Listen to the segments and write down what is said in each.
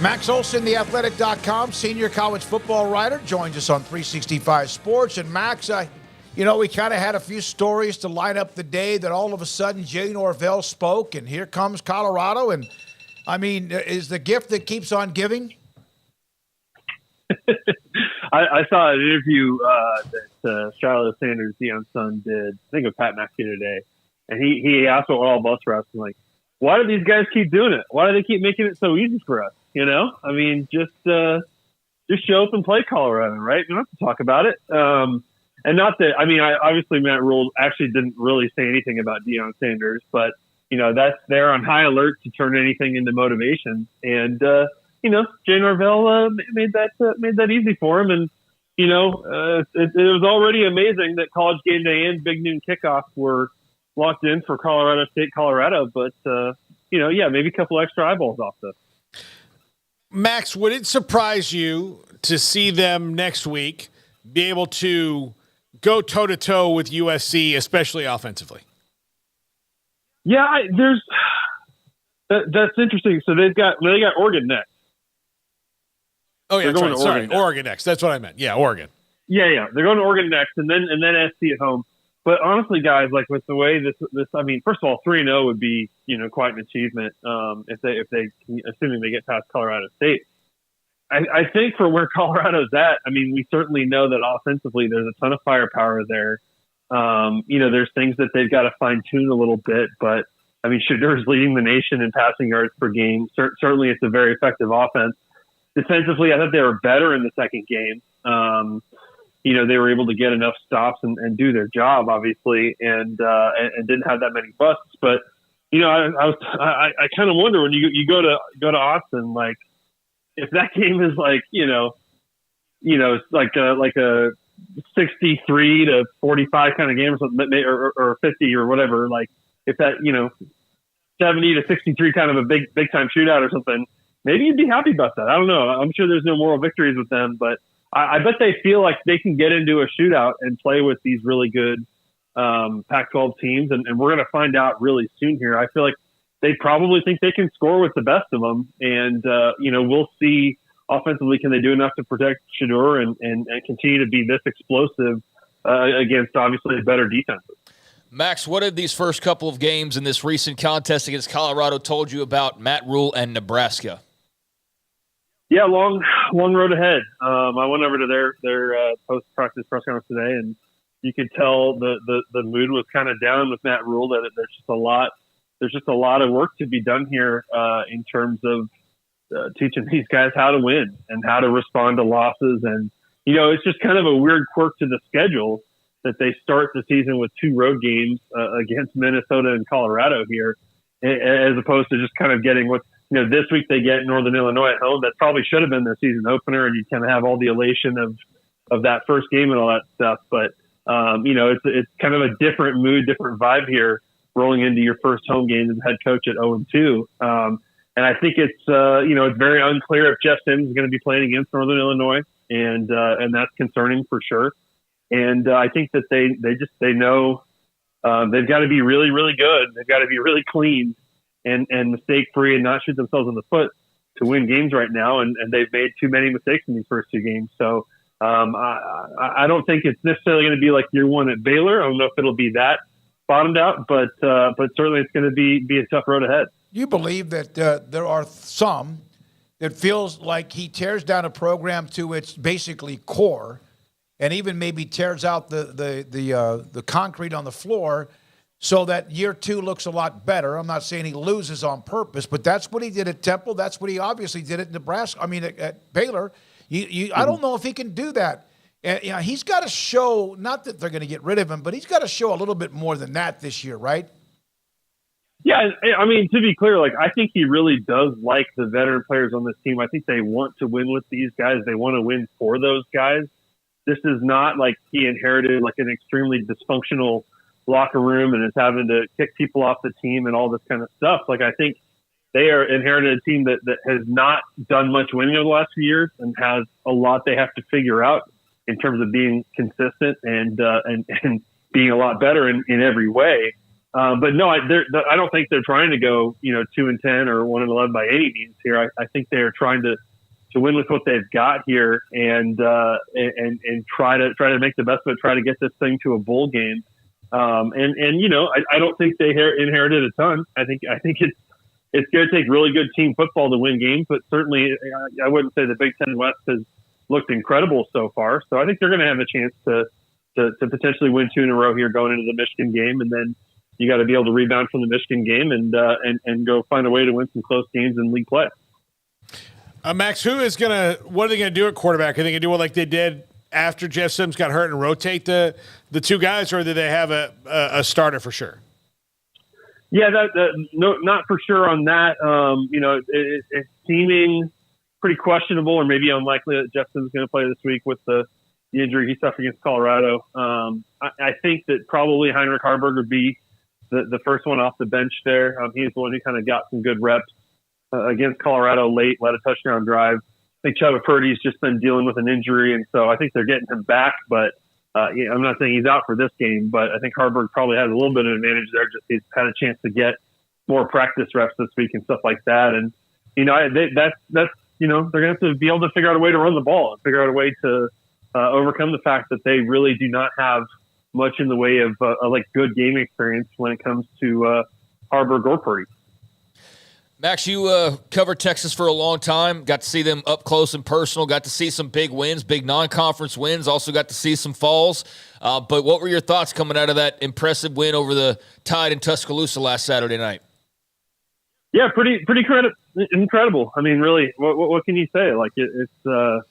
Max Olson, theathletic.com, senior college football writer, joins us on 365 Sports. And Max, we kind of had a few stories to line up the day that all of a sudden Jay Norvell spoke, and here comes Colorado. And, is the gift that keeps on giving? I saw an interview that Deion Sanders, Deion's son, did, I think, with Pat McAfee today. And he asked what all of us were asking, like, why do these guys keep doing it? Why do they keep making it so easy for us? Just show up and play Colorado, right? We don't have to talk about it. And not that, obviously Matt Rhule actually didn't really say anything about Deion Sanders, but, they're on high alert to turn anything into motivation. And, Jay Norvell made that easy for him. And, it was already amazing that College Game Day and Big Noon Kickoff were locked in for Colorado State, Colorado. But, maybe a couple extra eyeballs off this. Max, would it surprise you to see them next week be able to go toe-to-toe with USC, especially offensively? Yeah, that's interesting. So they got Oregon next. Oh, yeah, that's right. Oregon next. That's what I meant. Yeah, Oregon. Yeah. They're going to Oregon next, and then SC at home. But honestly, guys, like with the way this, first of all, 3-0 would be, quite an achievement if they assuming they get past Colorado State. I think for where Colorado's at, we certainly know that offensively there's a ton of firepower there. There's things that they've got to fine tune a little bit, but Shedur's leading the nation in passing yards per game. Certainly, it's a very effective offense. Defensively, I thought they were better in the second game. They were able to get enough stops and do their job, obviously, and didn't have that many busts. But I kind of wonder when you go to Austin, like if that game is like it's like a 63 to 45 kind of game or something, or 50 or whatever. Like if that 70 to 63 kind of a big time shootout or something, maybe you'd be happy about that. I don't know. I'm sure there's no moral victories with them, but I bet they feel like they can get into a shootout and play with these really good Pac-12 teams, and we're going to find out really soon here. I feel like they probably think they can score with the best of them, and we'll see offensively can they do enough to protect Shedur and continue to be this explosive against obviously better defenses. Max, what did these first couple of games in this recent contest against Colorado told you about Matt Rhule and Nebraska? Yeah, long road ahead. I went over to their post-practice press conference today, and you could tell the mood was kind of down with Matt Rhule. That there's just a lot of work to be done here in terms of teaching these guys how to win and how to respond to losses. And it's just kind of a weird quirk to the schedule that they start the season with 2 road games against Minnesota and Colorado here, as opposed to just kind of getting what. This week they get Northern Illinois at home. That probably should have been their season opener, and you kind of have all the elation of that first game and all that stuff. But it's kind of a different mood, different vibe here, rolling into your first home game as head coach at 0-2. And I think it's it's very unclear if Jeff Sims is going to be playing against Northern Illinois, and that's concerning for sure. And I think that they know they've got to be really, really good. They've got to be really clean and mistake free and not shoot themselves in the foot to win games right now. And they've made too many mistakes in these first 2 games. So I don't think it's necessarily going to be like year one at Baylor. I don't know if it'll be that bottomed out, but certainly it's going to be a tough road ahead. You believe that there are some that feels like he tears down a program to its basically core, and even maybe tears out the concrete on the floor, so that year 2 looks a lot better. I'm not saying he loses on purpose, but that's what he did at Temple. That's what he obviously did at Nebraska. At Baylor. I don't know if he can do that. And he's got to show, not that they're going to get rid of him, but he's got to show a little bit more than that this year, right? Yeah, to be clear, I think he really does like the veteran players on this team. I think they want to win with these guys. They want to win for those guys. This is not like he inherited an extremely dysfunctional locker room and is having to kick people off the team and all this kind of stuff. I think they are inherited a team that has not done much winning over the last few years and has a lot they have to figure out in terms of being consistent and being a lot better in every way. But no, I don't think they're trying to go 2-10 or 1-11 by any means here. I think they're trying to win with what they've got here and try to make the best of it, try to get this thing to a bowl game. I don't think they inherited a ton. I think it's going to take really good team football to win games, but certainly I wouldn't say the Big Ten West has looked incredible so far. So I think they're going to have a chance to potentially win 2 in a row here going into the Michigan game, and then you got to be able to rebound from the Michigan game and go find a way to win some close games in league play. Max, what are they going to do at quarterback? Are they going to do it like they did after Jeff Sims got hurt and rotate the 2 guys, or do they have a starter for sure? Yeah, no, not for sure on that. It's seeming pretty questionable or maybe unlikely that Jeff Sims is going to play this week with the injury he suffered against Colorado. I think that probably Heinrich Harburg would be the first one off the bench there. He's the one who kind of got some good reps against Colorado late, led a touchdown drive. I think Chuba Purdy's just been dealing with an injury, and so I think they're getting him back. But I'm not saying he's out for this game, but I think Harburg probably has a little bit of an advantage there. Just he's had a chance to get more practice reps this week and stuff like that. And that's they're going to have to be able to figure out a way to run the ball and figure out a way to overcome the fact that they really do not have much in the way of good game experience when it comes to Harburg or Purdy. Max, you covered Texas for a long time, got to see them up close and personal, got to see some big wins, big non-conference wins, also got to see some falls. But what were your thoughts coming out of that impressive win over the Tide in Tuscaloosa last Saturday night? Yeah, pretty incredible. I mean, really, what can you say? That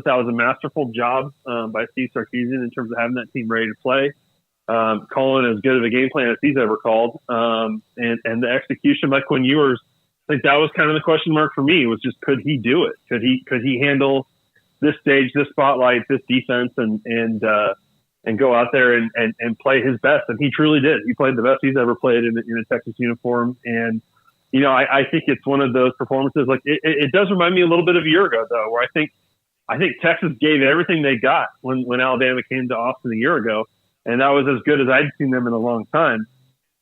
was a masterful job by Steve Sarkisian in terms of having that team ready to play, calling as good of a game plan as he's ever called, and the execution by Quinn Ewers. I think that was kind of the question mark for me, was just, could he do it? Could he handle this stage, this spotlight, this defense, and go out there and play his best? And he truly did. He played the best he's ever played in a Texas uniform. And, I think it's one of those performances. Like it does remind me a little bit of a year ago, though, where I think Texas gave everything they got when Alabama came to Austin a year ago. And that was as good as I'd seen them in a long time.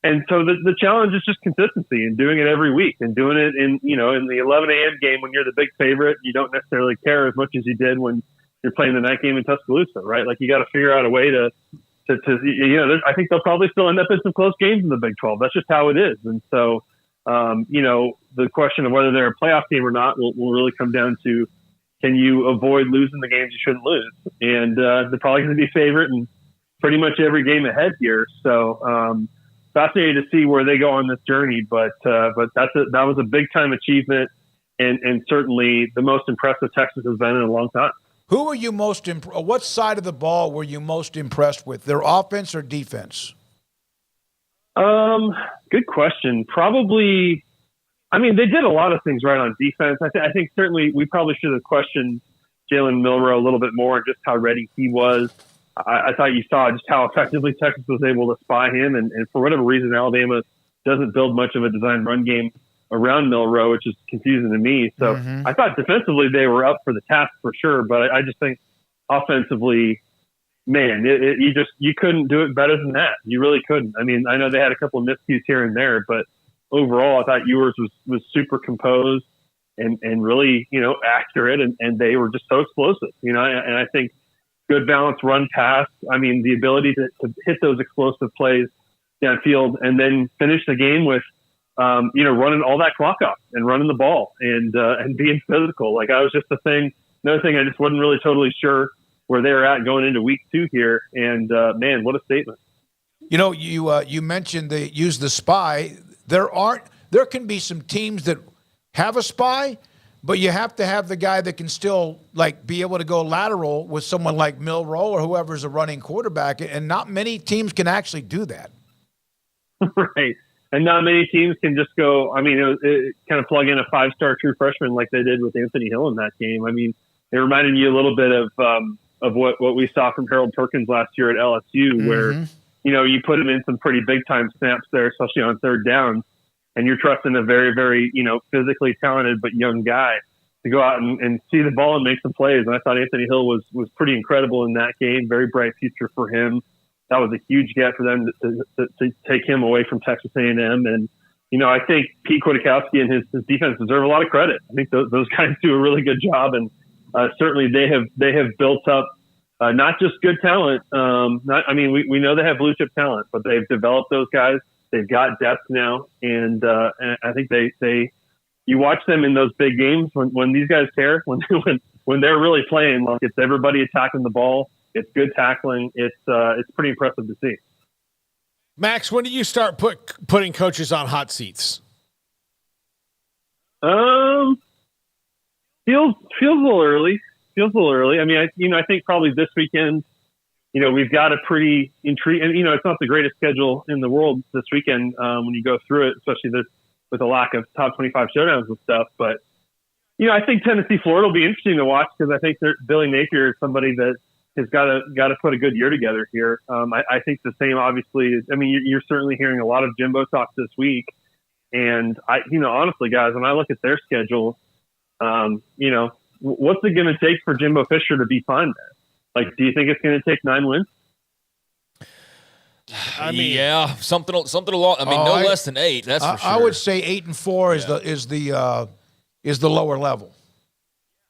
And so the challenge is just consistency and doing it every week and doing it in the 11 a.m. game when you're the big favorite. You don't necessarily care as much as you did when you're playing the night game in Tuscaloosa, right? Like you got to figure out a way to I think they'll probably still end up in some close games in the Big 12. That's just how it is. And so, the question of whether they're a playoff team or not will really come down to, can you avoid losing the games you shouldn't lose? And they're probably going to be favorite in pretty much every game ahead here. So, fascinated to see where they go on this journey, but that was a big time achievement, and certainly the most impressive Texas has been in a long time. Who were you most what side of the ball were you most impressed with, their offense or defense? Good question. Probably, they did a lot of things right on defense. I think certainly we probably should have questioned Jalen Milroe a little bit more and just how ready he was. I thought you saw just how effectively Texas was able to spy him. And for whatever reason, Alabama doesn't build much of a design run game around Milroe, which is confusing to me. So I thought defensively they were up for the task for sure. But I just think offensively, man, you couldn't do it better than that. You really couldn't. I know they had a couple of miscues here and there, but overall I thought Ewers was super composed and really, accurate. And they were just so explosive, and I think, good balanced run pass. The ability to hit those explosive plays downfield and then finish the game with, running all that clock off and running the ball and being physical. Like I was just another thing I just wasn't really totally sure where they were at going into week 2 here. And man, what a statement. You mentioned they use the spy. There can be some teams that have a spy, but you have to have the guy that can still be able to go lateral with someone like Milroe or whoever's a running quarterback. And not many teams can actually do that. Right. And not many teams can just go, it kind of plug in a 5-star true freshman like they did with Anthony Hill in that game. It reminded me a little bit of what we saw from Harold Perkins last year at LSU, where, you put him in some pretty big time snaps there, especially on third down. And you're trusting a very, very, physically talented but young guy to go out and see the ball and make some plays. And I thought Anthony Hill was pretty incredible in that game. Very bright future for him. that was a huge get for them to take him away from Texas A&M. And, I think Pete Kwiatkowski and his defense deserve a lot of credit. I think those guys do a really good job. And certainly they have built up not just good talent. We know they have blue chip talent, but they've developed those guys. They've got depth now. And I think you watch them in those big games when these guys care, when they're really playing, like it's everybody attacking the ball. It's good tackling. It's pretty impressive to see. Max, when do you start putting coaches on hot seats? Feels a little early. I mean, I think probably this weekend, we've got a pretty intriguing, and it's not the greatest schedule in the world this weekend when you go through it, especially with a lack of top 25 showdowns and stuff. But I think Tennessee, Florida will be interesting to watch because I think Billy Napier is somebody that has got to put a good year together here. I think the same, obviously. You're certainly hearing a lot of JImbo talk this week, and honestly, guys, when I look at their schedule, what's it going to take for Jimbo Fisher to be fine there? Like, do you think it's going to take 9 wins? Yeah, something along. No less than 8. That's for sure. I would say 8-4 is the lower level.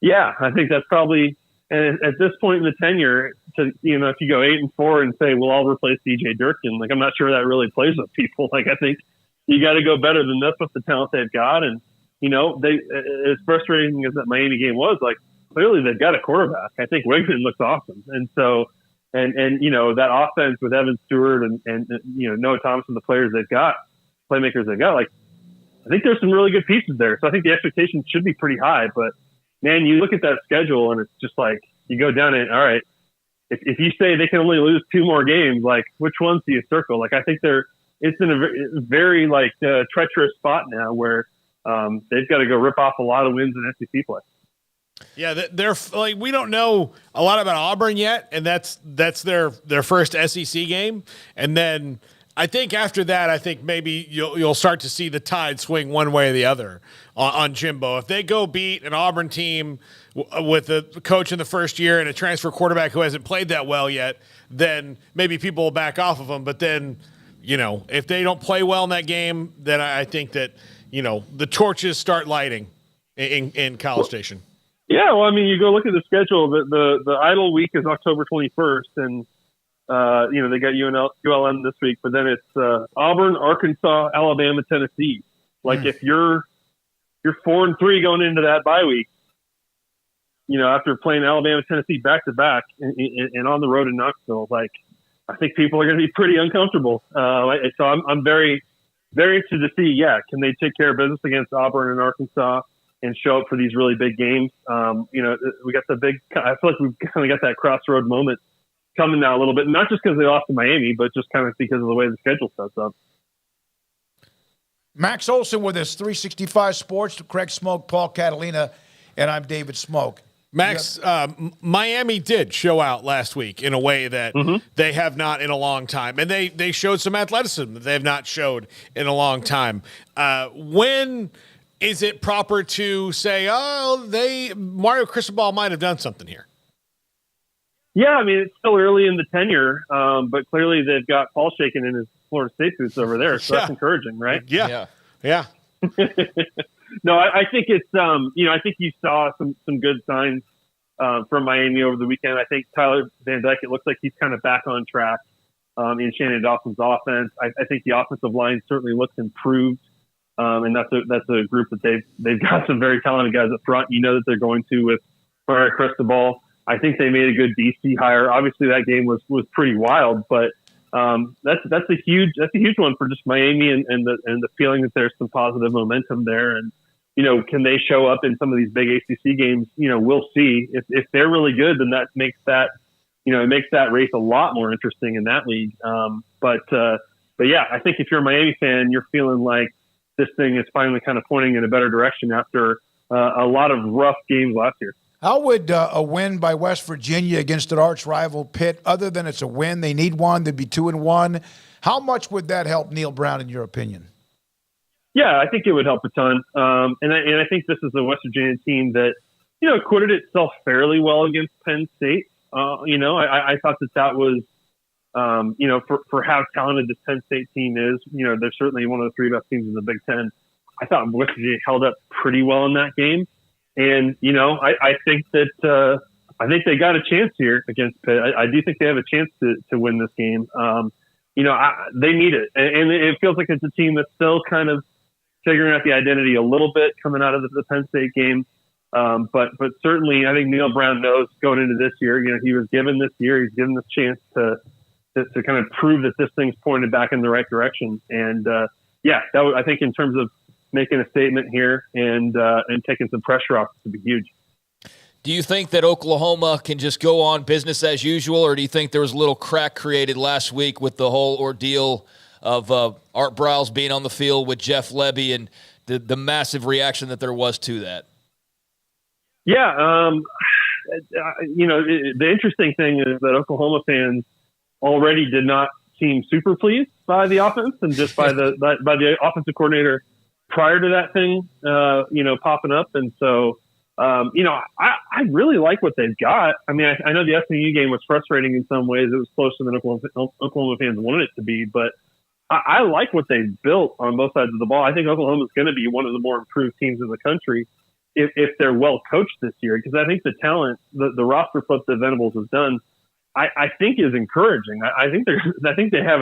Yeah, I think that's probably. And at this point in the tenure, if you go 8-4 and say, well, I'll replace DJ Durkin, like, I'm not sure that really plays with people. Like, I think you got to go better than this with the talent they've got. And, as frustrating as that Miami game was, like, clearly they've got a quarterback. I think Wigman looks awesome. And so, and that offense with Evan Stewart and Noah Thompson, the players they've got, playmakers they've got, like, I think there's some really good pieces there. So I think the expectations should be pretty high, but man, you look at that schedule and it's just like, you go down it. All right. If you say they can only lose 2 more games, like, which ones do you circle? Like, I think it's in a very treacherous spot now where they've got to go rip off a lot of wins in SEC play. Yeah. They're like, we don't know a lot about Auburn yet. And that's their first SEC game. And then I think after that, maybe you'll start to see the tide swing one way or the other on Jimbo. If they go beat an Auburn team with a coach in the first year and a transfer quarterback who hasn't played that well yet, then maybe people will back off of them. But then, if they don't play well in that game, then I think that, the torches start lighting in College Station. Yeah, well, you go look at the schedule. The idle week is October 21st, and they got ULM this week, but then it's Auburn, Arkansas, Alabama, Tennessee. Like, if you're 4-3 going into that bye week, after playing Alabama, Tennessee back to back and on the road in Knoxville, like, I think people are going to be pretty uncomfortable. So I'm very, very interested to see, can they take care of business against Auburn and Arkansas and show up for these really big games? We got I feel like we've kind of got that crossroad moment coming now a little bit, not just because they lost to Miami, but just kind of because of the way the schedule sets up. Max Olson with us, 365 Sports, Craig Smoak, Paul Catalina, and I'm David Smoak. Max, Miami did show out last week in a way that they have not in a long time. And they showed some athleticism that they have not showed in a long time. When is it proper to say, Mario Cristobal might have done something here? Yeah, it's still early in the tenure, but clearly they've got Paul shaking in his Florida State boots over there, so that's encouraging, right? Yeah. No, I think it's I think you saw some good signs from Miami over the weekend. I think Tyler Van Dyke, it looks like he's kind of back on track in Shannon Dawson's offense. I think the offensive line certainly looks improved, and that's a group that they've got some very talented guys up front. That they're going to with Mario Cristobal. I think they made a good DC hire. Obviously, that game was pretty wild, but that's a huge one for just Miami and the feeling that there's some positive momentum there. And can they show up in some of these big ACC games? We'll see. If they're really good, then that makes that it makes that race a lot more interesting in that league. But yeah, I think if you're a Miami fan, you're feeling like this thing is finally kind of pointing in a better direction after a lot of rough games last year. How would a win by West Virginia against an arch rival Pitt, other than it's a win, they need one, they'd be 2-1. How much would that help Neil Brown, in your opinion? Yeah, I think it would help a ton. And I think this is a West Virginia team that, acquitted itself fairly well against Penn State. I thought that was For how talented this Penn State team is, they're certainly one of the three best teams in the Big Ten. I thought West Virginia held up pretty well in that game. And, I think that I think they got a chance here against Pitt. I do think they have a chance to win this game. They need it. And it feels like it's a team that's still kind of figuring out the identity a little bit coming out of the Penn State game. But certainly I think Neil Brown knows going into this year, he was given this year, he's given this chance to kind of prove that this thing's pointed back in the right direction. And I think in terms of making a statement here and taking some pressure off, it would be huge. Do you think that Oklahoma can just go on business as usual, or do you think there was a little crack created last week with the whole ordeal of Art Briles being on the field with Jeff Lebby and the massive reaction that there was to that? Yeah, the interesting thing is that Oklahoma fans already did not seem super pleased by the offense and just by the offensive coordinator prior to that thing, popping up. And so, I really like what they've got. I mean, I know the SMU game was frustrating in some ways. It was closer than Oklahoma fans wanted it to be, but I like what they've built on both sides of the ball. I think Oklahoma is going to be one of the more improved teams in the country if they're well coached this year, because I think the talent, the roster flip that Venables has done, I think is encouraging. I think they have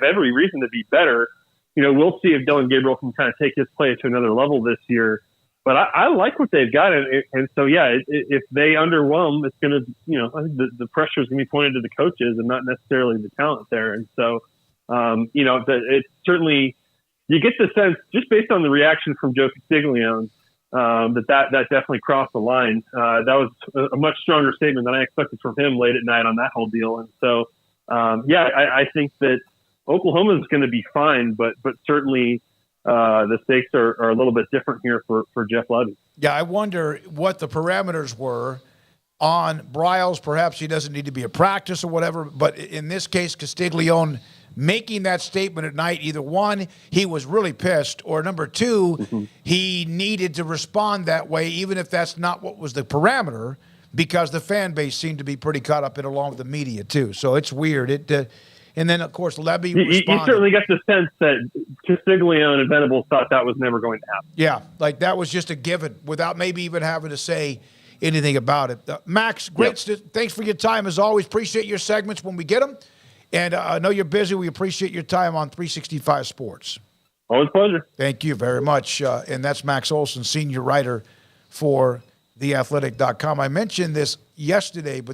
every reason to be better. We'll see if Dylan Gabriel can kind of take his play to another level this year. But I like what they've got, and so if they underwhelm, it's going to, I think the pressure is going to be pointed to the coaches and not necessarily the talent there. And so, it's certainly, you get the sense just based on the reaction from Joe Castiglione that definitely crossed the line. That was a much stronger statement than I expected from him late at night on that whole deal. And so, I think that Oklahoma is going to be fine, but certainly. The stakes are a little bit different here for Jeff Lebby. Yeah, I wonder what the parameters were on Briles. Perhaps he doesn't need to be a practice or whatever, but in this case, Castiglione making that statement at night, either one, he was really pissed, or number two, he needed to respond that way, even if that's not what was the parameter, because the fan base seemed to be pretty caught up in along with the media too. So it's weird. And then, of course, Lebby responded. You certainly get the sense that Castiglione and Venables thought that was never going to happen. Yeah, like that was just a given without maybe even having to say anything about it. Max, great. Thanks for your time as always. Appreciate your segments when we get them. And I know you're busy. We appreciate your time on 365 Sports. Always a pleasure. Thank you very much. And that's Max Olson, senior writer for theathletic.com. I mentioned this yesterday, but